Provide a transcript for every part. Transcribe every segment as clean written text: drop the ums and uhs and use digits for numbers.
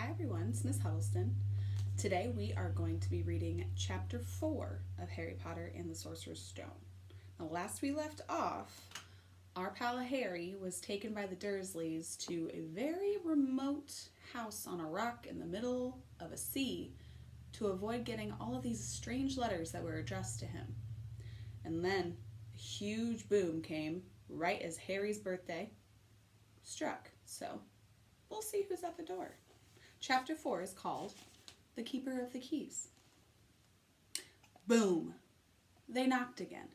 Hi everyone, it's Miss Huddleston. Today we are going to be reading Chapter 4 of Harry Potter and the Sorcerer's Stone. Now, last we left off, our pal Harry was taken by the Dursleys to a very remote house on a rock in the middle of a sea to avoid getting all of these strange letters that were addressed to him. And then a huge boom came right as Harry's birthday struck. So we'll see who's at the door. Chapter 4 is called The Keeper of the Keys. Boom! They knocked again.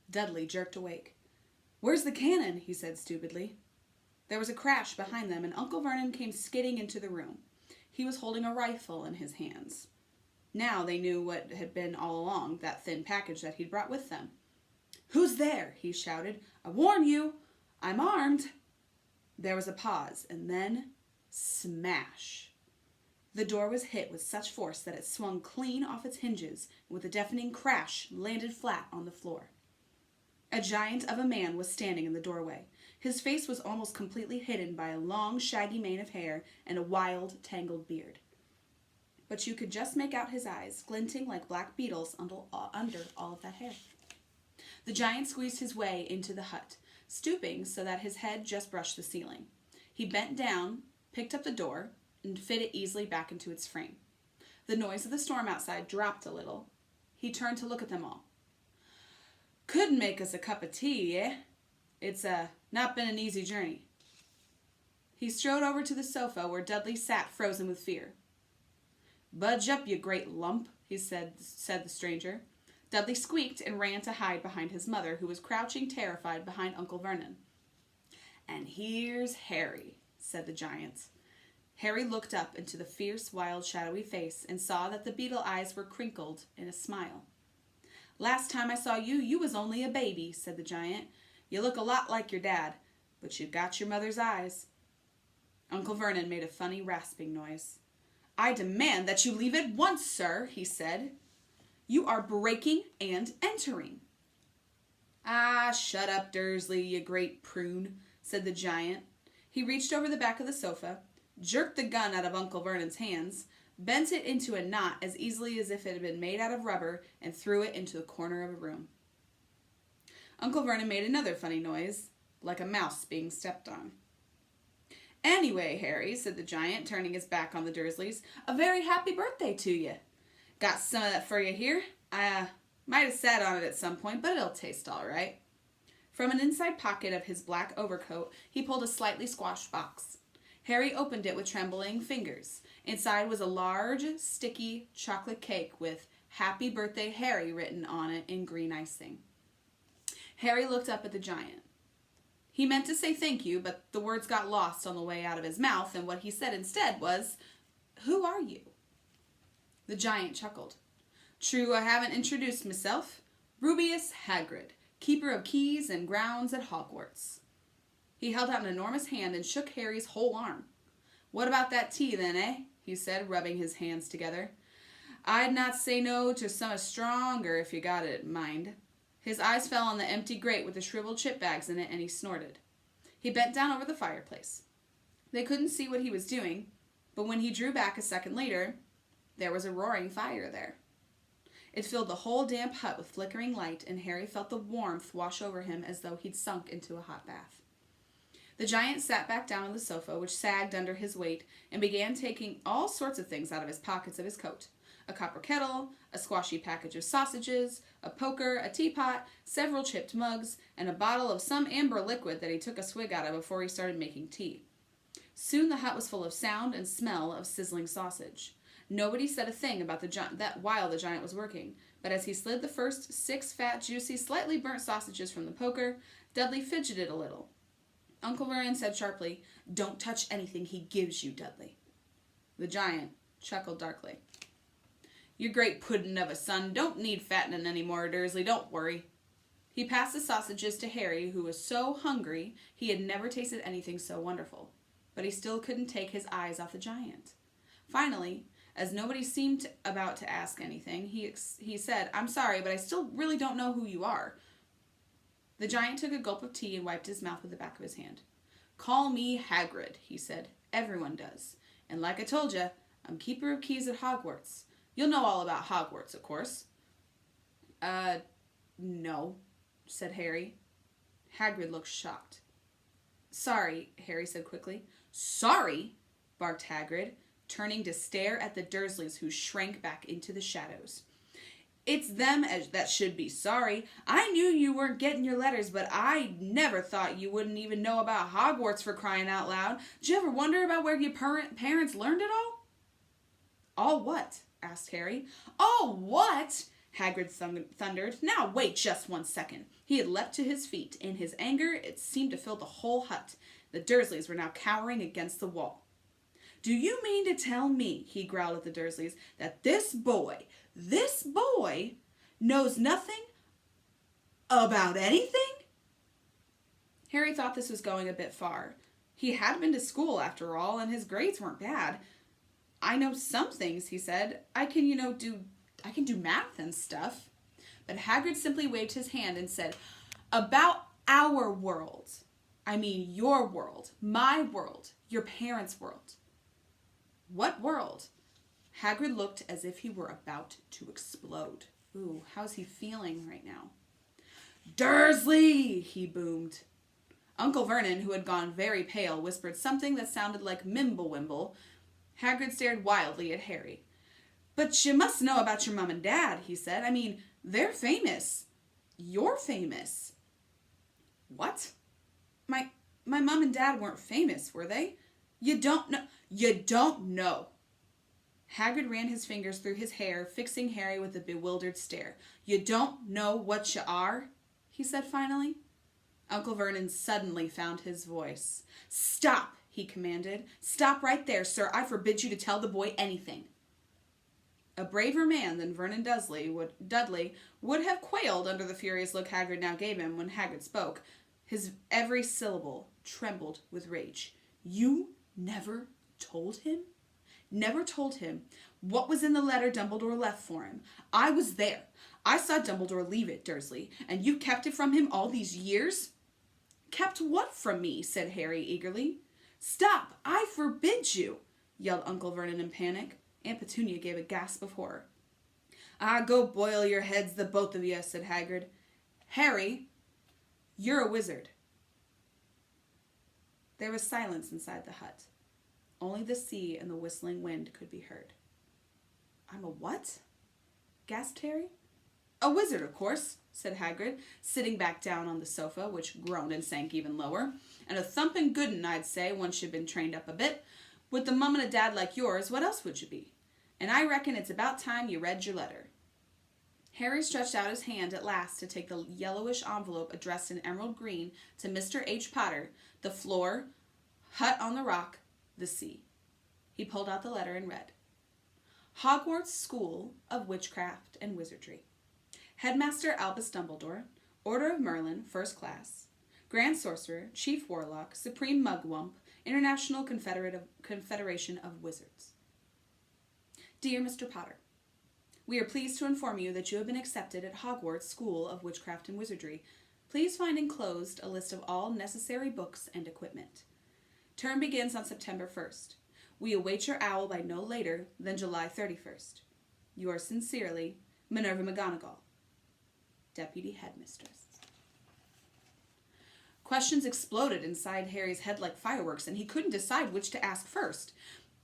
Dudley jerked awake. "Where's the cannon?" he said stupidly. There was a crash behind them, and Uncle Vernon came skidding into the room. He was holding a rifle in his hands. Now they knew what had been all along, that thin package that he'd brought with them. "Who's there?" he shouted. "I warn you, I'm armed." There was a pause, and then smash! The door was hit with such force that it swung clean off its hinges, and with a deafening crash landed flat on the floor. A giant of a man was standing in the doorway. His face was almost completely hidden by a long, shaggy mane of hair and a wild, tangled beard. But you could just make out his eyes, glinting like black beetles under all of that hair. The giant squeezed his way into the hut, stooping so that his head just brushed the ceiling. He bent down, picked up the door, and fit it easily back into its frame. The noise of the storm outside dropped a little. He turned to look at them all. "Could make us a cup of tea, eh? It's not been an easy journey." He strode over to the sofa where Dudley sat frozen with fear. "Budge up, you great lump," said the stranger. Dudley squeaked and ran to hide behind his mother, who was crouching terrified behind Uncle Vernon. "And here's Harry," said the giant. Harry looked up into the fierce, wild, shadowy face and saw that the beetle eyes were crinkled in a smile. "Last time I saw you, you was only a baby," said the giant. "You look a lot like your dad, but you got your mother's eyes." Uncle Vernon made a funny rasping noise. "I demand that you leave at once, sir," he said. "You are breaking and entering." "Ah, shut up, Dursley, you great prune," said the giant. He reached over the back of the sofa, jerked the gun out of Uncle Vernon's hands, bent it into a knot as easily as if it had been made out of rubber, and threw it into a corner of a room. Uncle Vernon made another funny noise, like a mouse being stepped on. "Anyway, Harry," said the giant, turning his back on the Dursleys, "a very happy birthday to you. Got some of that for you here. I might have sat on it at some point, but it'll taste all right." From an inside pocket of his black overcoat, he pulled a slightly squashed box. Harry opened it with trembling fingers. Inside was a large, sticky chocolate cake with "Happy Birthday, Harry" written on it in green icing. Harry looked up at the giant. He meant to say thank you, but the words got lost on the way out of his mouth, and what he said instead was, "Who are you?" The giant chuckled. "True, I haven't introduced myself. Rubeus Hagrid, keeper of keys and grounds at Hogwarts." He held out an enormous hand and shook Harry's whole arm. "What about that tea, then, eh?" he said, rubbing his hands together. "I'd not say no to some stronger if you got it in mind." His eyes fell on the empty grate with the shriveled chip bags in it, and he snorted. He bent down over the fireplace. They couldn't see what he was doing, but when he drew back a second later, there was a roaring fire there. It filled the whole damp hut with flickering light, and Harry felt the warmth wash over him as though he'd sunk into a hot bath. The giant sat back down on the sofa, which sagged under his weight, and began taking all sorts of things out of his pockets of his coat. A copper kettle, a squashy package of sausages, a poker, a teapot, several chipped mugs, and a bottle of some amber liquid that he took a swig out of before he started making tea. Soon the hut was full of sound and smell of sizzling sausage. Nobody said a thing about that while the giant was working, but as he slid the first 6 fat, juicy, slightly burnt sausages from the poker, Dudley fidgeted a little. Uncle Vernon said sharply, "Don't touch anything he gives you, Dudley." The giant chuckled darkly. "Your great puddin' of a son don't need fattening any more, Dursley, don't worry." He passed the sausages to Harry, who was so hungry he had never tasted anything so wonderful, but he still couldn't take his eyes off the giant. Finally, as nobody seemed about to ask anything, he said, "I'm sorry, but I still really don't know who you are." The giant took a gulp of tea and wiped his mouth with the back of his hand. "Call me Hagrid," he said. "Everyone does. And like I told you, I'm keeper of keys at Hogwarts. You'll know all about Hogwarts, of course. No, said Harry. Hagrid looked shocked. Sorry, Harry said quickly. Sorry? Barked Hagrid, turning to stare at the Dursleys who shrank back into the shadows. It's them that should be sorry. I knew you weren't getting your letters, but I never thought you wouldn't even know about Hogwarts, for crying out loud. Did you ever wonder about where your parents learned it all? All what? Asked Harry. All what? Hagrid thundered. Now wait just 1 second. He had leapt to his feet. In his anger, it seemed to fill the whole hut. The Dursleys were now cowering against the wall. Do you mean to tell me, he growled at the Dursleys, that this boy knows nothing about anything? Harry thought this was going a bit far. He had been to school, after all, and his grades weren't bad. I know some things, he said. I can do math and stuff. But Hagrid simply waved his hand and said, about our world. I mean your world, my world, your parents' world. What world? Hagrid looked as if he were about to explode. Ooh, how's he feeling right now? Dursley, he boomed. Uncle Vernon, who had gone very pale, whispered something that sounded like Mimblewimble. Hagrid stared wildly at Harry. But you must know about your mom and dad, he said. I mean, they're famous. You're famous. What? My mom and dad weren't famous, were they? You don't know. You don't know. Hagrid ran his fingers through his hair, fixing Harry with a bewildered stare. You don't know what you are? He said finally. Uncle Vernon suddenly found his voice. Stop, he commanded. Stop right there, sir. I forbid you to tell the boy anything. A braver man than Vernon Dudley would have quailed under the furious look Hagrid now gave him when Hagrid spoke. His every syllable trembled with rage. You never told him? Never told him what was in the letter Dumbledore left for him. I was there. I saw Dumbledore leave it, Dursley, and you kept it from him all these years? Kept what from me? Said Harry eagerly. Stop! I forbid you! Yelled Uncle Vernon in panic. Aunt Petunia gave a gasp of horror. Ah, go boil your heads, the both of you, said Hagrid. Harry, you're a wizard. There was silence inside the hut. Only the sea and the whistling wind could be heard. I'm a what? Gasped Harry. A wizard, of course, said Hagrid, sitting back down on the sofa, which groaned and sank even lower. And a thumping good 'un, I'd say, once you'd been trained up a bit. With the mum and a dad like yours, what else would you be? And I reckon it's about time you read your letter. Harry stretched out his hand at last to take the yellowish envelope addressed in emerald green to Mr. H. Potter, the floor, hut on the rock, the sea. He pulled out the letter and read. Hogwarts School of Witchcraft and Wizardry. Headmaster Albus Dumbledore, Order of Merlin, First Class, Grand Sorcerer, Chief Warlock, Supreme Mugwump, International Confederation of Wizards. Dear Mr. Potter, we are pleased to inform you that you have been accepted at Hogwarts School of Witchcraft and Wizardry. Please find enclosed a list of all necessary books and equipment. Term begins on September 1st. We await your owl by no later than July 31st. Yours sincerely, Minerva McGonagall, Deputy Headmistress. Questions exploded inside Harry's head like fireworks, and he couldn't decide which to ask first.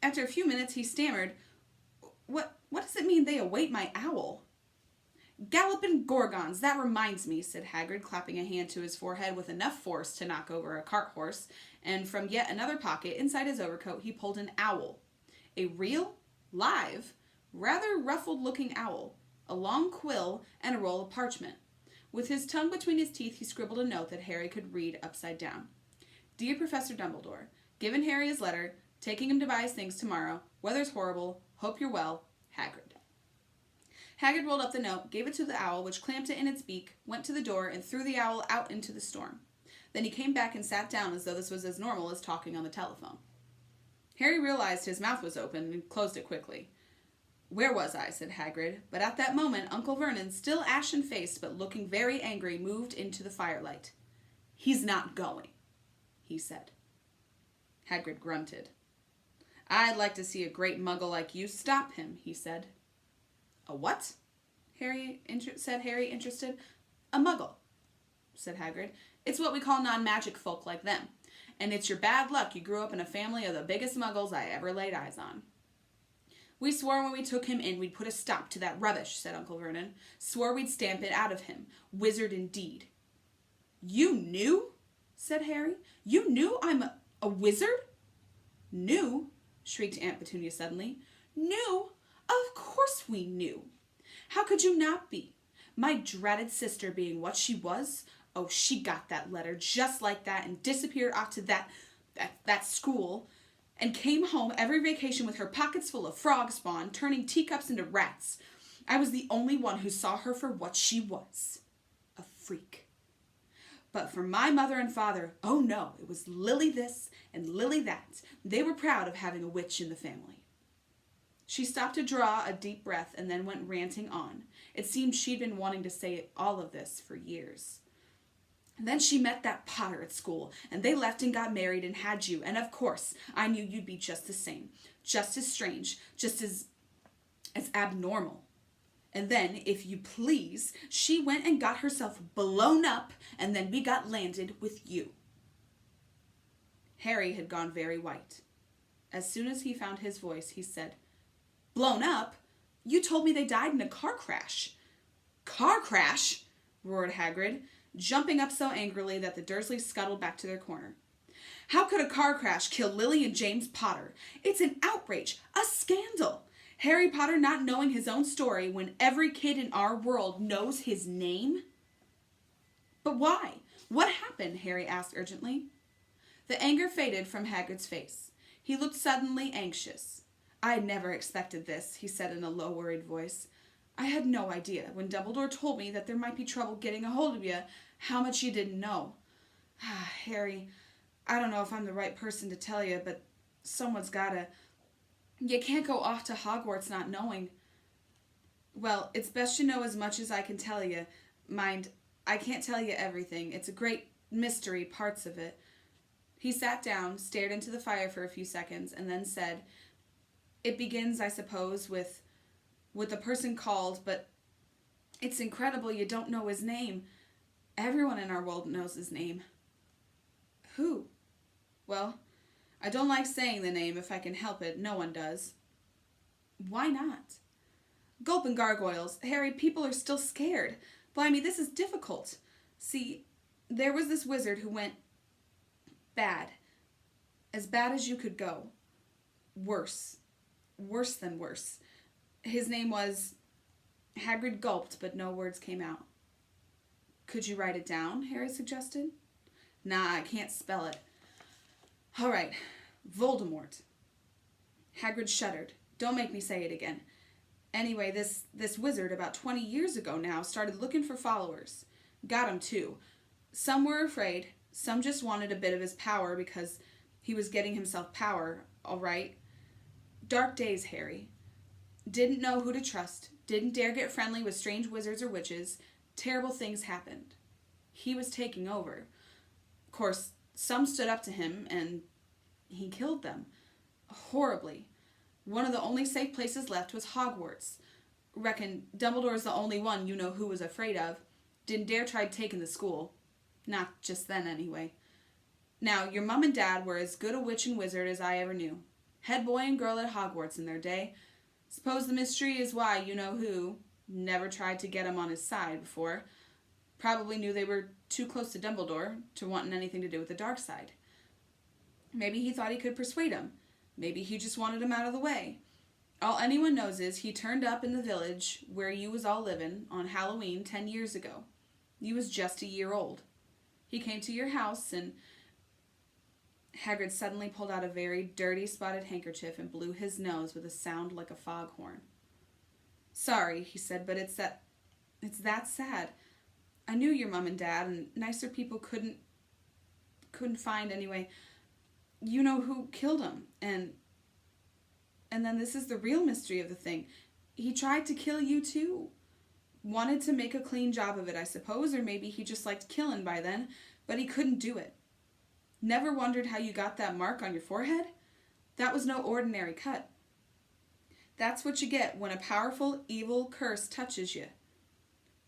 After a few minutes, he stammered, What does it mean they await my owl? Galloping Gorgons, that reminds me, said Hagrid, clapping a hand to his forehead with enough force to knock over a cart horse, and from yet another pocket inside his overcoat he pulled an owl. A real, live, rather ruffled-looking owl, a long quill, and a roll of parchment. With his tongue between his teeth, he scribbled a note that Harry could read upside down. Dear Professor Dumbledore, given Harry his letter, taking him to buy his things tomorrow, weather's horrible, hope you're well, Hagrid. Hagrid rolled up the note, gave it to the owl, which clamped it in its beak, went to the door, and threw the owl out into the storm. Then he came back and sat down as though this was as normal as talking on the telephone. Harry realized his mouth was open and closed it quickly. Where was I? Said Hagrid, but at that moment Uncle Vernon, still ashen-faced but looking very angry, moved into the firelight. He's not going, he said. Hagrid grunted. I'd like to see a great muggle like you stop him, he said. A what? said Harry, interested. A muggle, said Hagrid. It's what we call non-magic folk like them. And it's your bad luck you grew up in a family of the biggest muggles I ever laid eyes on. We swore when we took him in we'd put a stop to that rubbish, said Uncle Vernon. Swore we'd stamp it out of him. Wizard indeed. You knew? Said Harry. You knew I'm a wizard? Knew? Shrieked Aunt Petunia suddenly. Knew? Of course we knew. How could you not be? My dreaded sister being what she was? Oh, she got that letter just like that and disappeared off to that school and came home every vacation with her pockets full of frog spawn, turning teacups into rats. I was the only one who saw her for what she was. A freak. But for my mother and father, oh no, it was Lily this and Lily that. They were proud of having a witch in the family. She stopped to draw a deep breath and then went ranting on. It seemed she'd been wanting to say all of this for years. And then she met that Potter at school, and they left and got married and had you, and of course, I knew you'd be just the same, just as strange, just as abnormal. And then, if you please, she went and got herself blown up, and then we got landed with you. Harry had gone very white. As soon as he found his voice, he said, Blown up? You told me they died in a car crash. Car crash? Roared Hagrid, jumping up so angrily that the Dursleys scuttled back to their corner. How could a car crash kill Lily and James Potter? It's an outrage, a scandal. Harry Potter not knowing his own story when every kid in our world knows his name? But why? What happened? Harry asked urgently. The anger faded from Hagrid's face. He looked suddenly anxious. I never expected this, he said in a low, worried voice. I had no idea, when Dumbledore told me that there might be trouble getting a hold of you, how much you didn't know. Harry, I don't know if I'm the right person to tell you, but someone's gotta. You can't go off to Hogwarts not knowing. Well, it's best you know as much as I can tell you. Mind, I can't tell you everything. It's a great mystery, parts of it. He sat down, stared into the fire for a few seconds, and then said, It begins, I suppose, with the person called, but it's incredible you don't know his name. Everyone in our world knows his name. Who? Well, I don't like saying the name if I can help it. No one does. Why not? Gulp and gargoyles. Harry, people are still scared. Blimey, this is difficult. See, there was this wizard who went bad. As bad as you could go. Worse. Worse than worse. His name was... Hagrid gulped, but no words came out. Could you write it down? Harry suggested. Nah, I can't spell it. All right, Voldemort. Hagrid shuddered. Don't make me say it again. Anyway, this wizard about 20 years ago now started looking for followers. Got 'em too. Some were afraid. Some just wanted a bit of his power because he was getting himself power, all right. Dark days, Harry. Didn't know who to trust. Didn't dare get friendly with strange wizards or witches. Terrible things happened. He was taking over. Of course, some stood up to him, and he killed them. Horribly. One of the only safe places left was Hogwarts. Reckon Dumbledore's the only one you know who was afraid of. Didn't dare try taking the school. Not just then, anyway. Now, your mum and dad were as good a witch and wizard as I ever knew. Head boy and girl at Hogwarts in their day. Suppose the mystery is why you-know-who never tried to get him on his side before. Probably knew they were too close to Dumbledore to want anything to do with the dark side. Maybe he thought he could persuade him. Maybe he just wanted him out of the way. All anyone knows is he turned up in the village where you was all living on Halloween 10 years ago. You was just a year old. He came to your house and... Hagrid suddenly pulled out a very dirty spotted handkerchief and blew his nose with a sound like a foghorn. Sorry, he said, but it's that sad. I knew your mom and dad, and nicer people couldn't find anyway. You know who killed him, and then this is the real mystery of the thing. He tried to kill you too. Wanted to make a clean job of it, I suppose, or maybe he just liked killing by then, but he couldn't do it. Never wondered how you got that mark on your forehead? That was no ordinary cut. That's what you get when a powerful, evil curse touches you.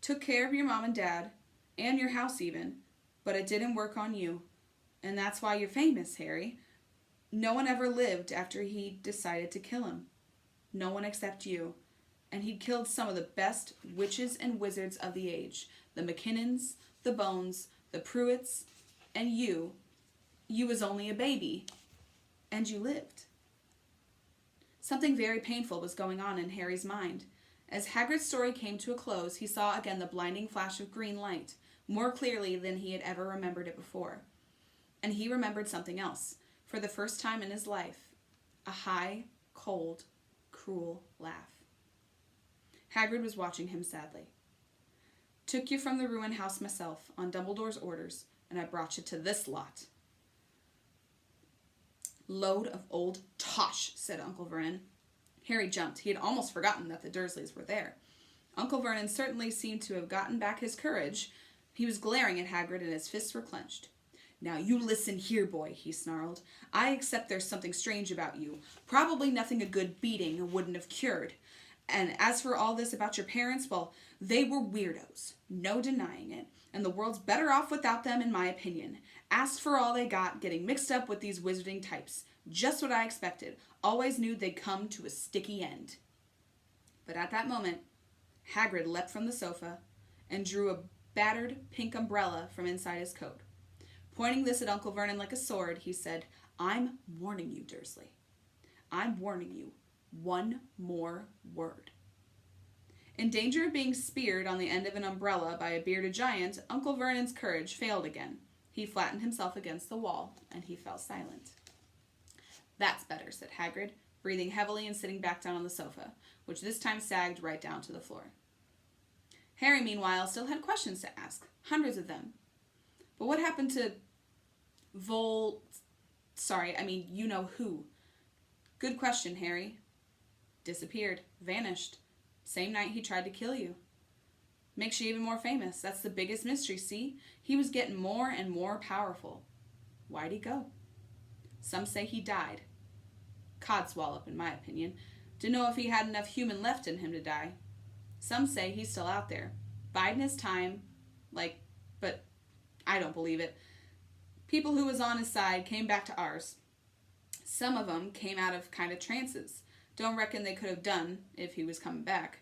Took care of your mom and dad, and your house even, but it didn't work on you. And that's why you're famous, Harry. No one ever lived after he decided to kill him. No one except you. And he'd killed some of the best witches and wizards of the age. The McKinnons, the Bones, the Pruitts, and you. You was only a baby. And you lived. Something very painful was going on in Harry's mind. As Hagrid's story came to a close, he saw again the blinding flash of green light, more clearly than he had ever remembered it before. And he remembered something else, for the first time in his life. A high, cold, cruel laugh. Hagrid was watching him sadly. Took you from the ruin house myself, on Dumbledore's orders, and I brought you to this lot. Load of old tosh, said Uncle Vernon. Harry jumped. He had almost forgotten that the Dursleys were there. Uncle Vernon certainly seemed to have gotten back his courage. He was glaring at Hagrid and his fists were clenched. Now you listen here, boy, he snarled. I accept there's something strange about you. Probably nothing a good beating wouldn't have cured. And as for all this about your parents, well, they were weirdos. No denying it. And the world's better off without them, in my opinion. Asked for all they got, getting mixed up with these wizarding types. Just what I expected. Always knew they'd come to a sticky end. But at that moment, Hagrid leapt from the sofa and drew a battered pink umbrella from inside his coat. Pointing this at Uncle Vernon like a sword, he said, I'm warning you, Dursley. I'm warning you. One more word. In danger of being speared on the end of an umbrella by a bearded giant, Uncle Vernon's courage failed again. He flattened himself against the wall, and he fell silent. That's better, said Hagrid, breathing heavily and sitting back down on the sofa, which this time sagged right down to the floor. Harry, meanwhile, still had questions to ask, hundreds of them. But what happened to you know who? Good question, Harry. Disappeared. Vanished. Same night he tried to kill you. Makes you even more famous. That's the biggest mystery, see? He was getting more and more powerful. Why'd he go? Some say he died. Codswallop, in my opinion. Don't know if he had enough human left in him to die. Some say he's still out there. Biding his time. But I don't believe it. People who was on his side came back to ours. Some of them came out of kind of trances. Don't reckon they could have done if he was coming back.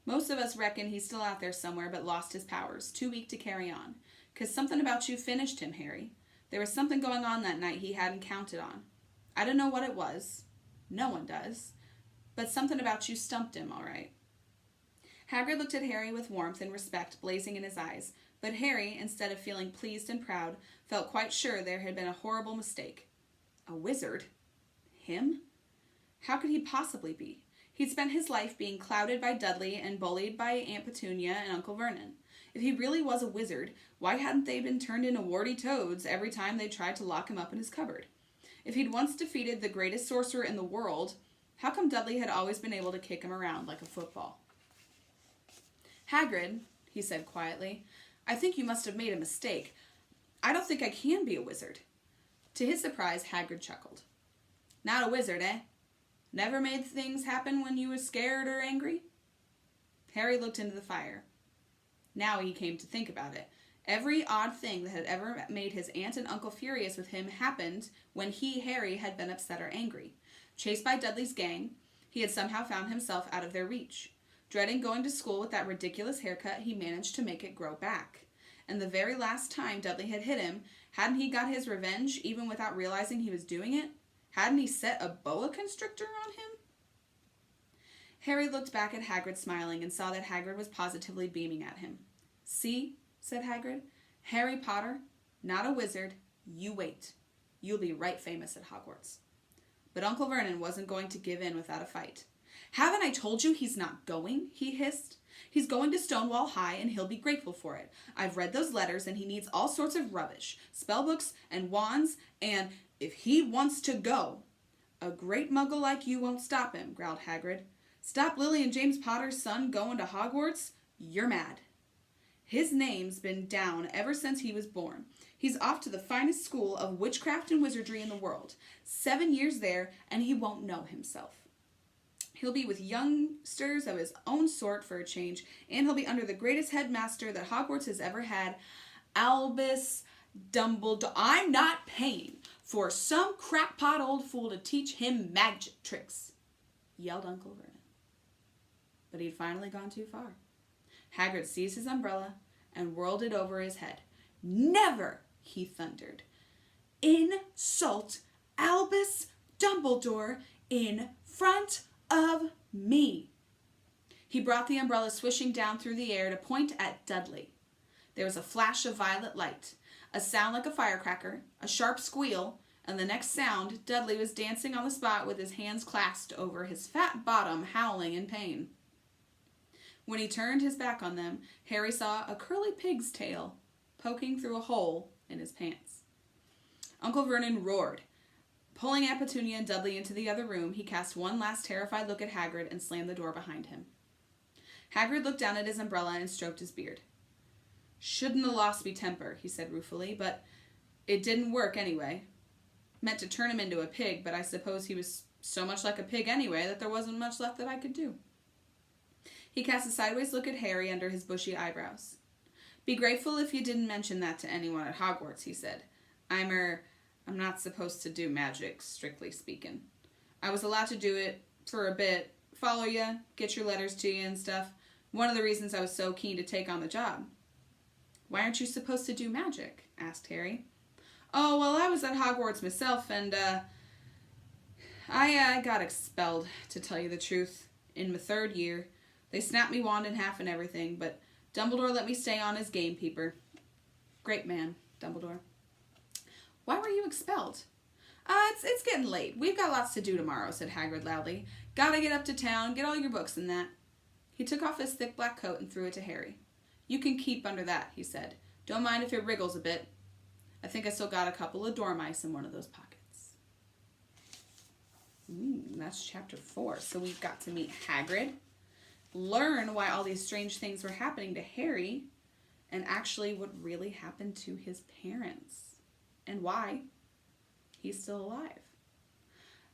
Most of us reckon he's still out there somewhere but lost his powers, too weak to carry on. 'Cause something about you finished him, Harry. There was something going on that night he hadn't counted on. I don't know what it was. No one does. But something about you stumped him, all right. Hagrid looked at Harry with warmth and respect blazing in his eyes, but Harry, instead of feeling pleased and proud, felt quite sure there had been a horrible mistake. A wizard? Him? How could he possibly be? He'd spent his life being clouded by Dudley and bullied by Aunt Petunia and Uncle Vernon. If he really was a wizard, why hadn't they been turned into warty toads every time they tried to lock him up in his cupboard? If he'd once defeated the greatest sorcerer in the world, how come Dudley had always been able to kick him around like a football? Hagrid, he said quietly, I think you must have made a mistake. I don't think I can be a wizard. To his surprise, Hagrid chuckled. Not a wizard, eh? Never made things happen when you were scared or angry? Harry looked into the fire. Now he came to think about it. Every odd thing that had ever made his aunt and uncle furious with him happened when he, Harry, had been upset or angry. Chased by Dudley's gang, he had somehow found himself out of their reach. Dreading going to school with that ridiculous haircut, he managed to make it grow back. And the very last time Dudley had hit him, hadn't he got his revenge even without realizing he was doing it? Hadn't he set a boa constrictor on him? Harry looked back at Hagrid smiling and saw that Hagrid was positively beaming at him. See, said Hagrid, Harry Potter, not a wizard, you wait. You'll be right famous at Hogwarts. But Uncle Vernon wasn't going to give in without a fight. Haven't I told you he's not going? He hissed. He's going to Stonewall High and he'll be grateful for it. I've read those letters and he needs all sorts of rubbish. Spellbooks and wands and if he wants to go. A great muggle like you won't stop him, growled Hagrid. Stop Lily and James Potter's son going to Hogwarts? You're mad. His name's been down ever since he was born. He's off to the finest school of witchcraft and wizardry in the world. 7 years there, and he won't know himself. He'll be with youngsters of his own sort for a change, and he'll be under the greatest headmaster that Hogwarts has ever had, Albus Dumbledore. I'm not paying for some crackpot old fool to teach him magic tricks, yelled Uncle Vernon. But he'd finally gone too far. Hagrid seized his umbrella and whirled it over his head. Never, he thundered, insult Albus Dumbledore in front of me. He brought the umbrella swishing down through the air to point at Dudley. There was a flash of violet light, a sound like a firecracker, a sharp squeal, and the next sound, Dudley was dancing on the spot with his hands clasped over his fat bottom, howling in pain. When he turned his back on them, Harry saw a curly pig's tail poking through a hole in his pants. Uncle Vernon roared. Pulling Aunt Petunia and Dudley into the other room, he cast one last terrified look at Hagrid and slammed the door behind him. Hagrid looked down at his umbrella and stroked his beard. Shouldn't have lost me temper, he said ruefully, but it didn't work anyway. Meant to turn him into a pig, but I suppose he was so much like a pig anyway that there wasn't much left that I could do. He cast a sideways look at Harry under his bushy eyebrows. Be grateful if you didn't mention that to anyone at Hogwarts, he said. I'm not supposed to do magic, strictly speaking. I was allowed to do it for a bit, follow you, get your letters to you and stuff. One of the reasons I was so keen to take on the job. Why aren't you supposed to do magic? Asked Harry. Oh, well, I was at Hogwarts myself, and, I got expelled, to tell you the truth, in my 3rd year. They snapped me wand in half and everything, but Dumbledore let me stay on as gamekeeper. Great man, Dumbledore. Why were you expelled? It's getting late. We've got lots to do tomorrow, said Hagrid loudly. Gotta get up to town, get all your books and that. He took off his thick black coat and threw it to Harry. You can keep under that, he said. Don't mind if it wriggles a bit. I think I still got a couple of dormice in one of those pockets. That's chapter 4. So we've got to meet Hagrid, learn why all these strange things were happening to Harry, and actually what really happened to his parents, and why he's still alive.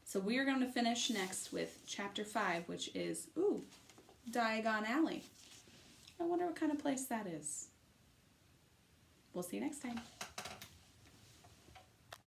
So we are going to finish next with chapter 5, which is, Diagon Alley. I wonder what kind of place that is. We'll see you next time.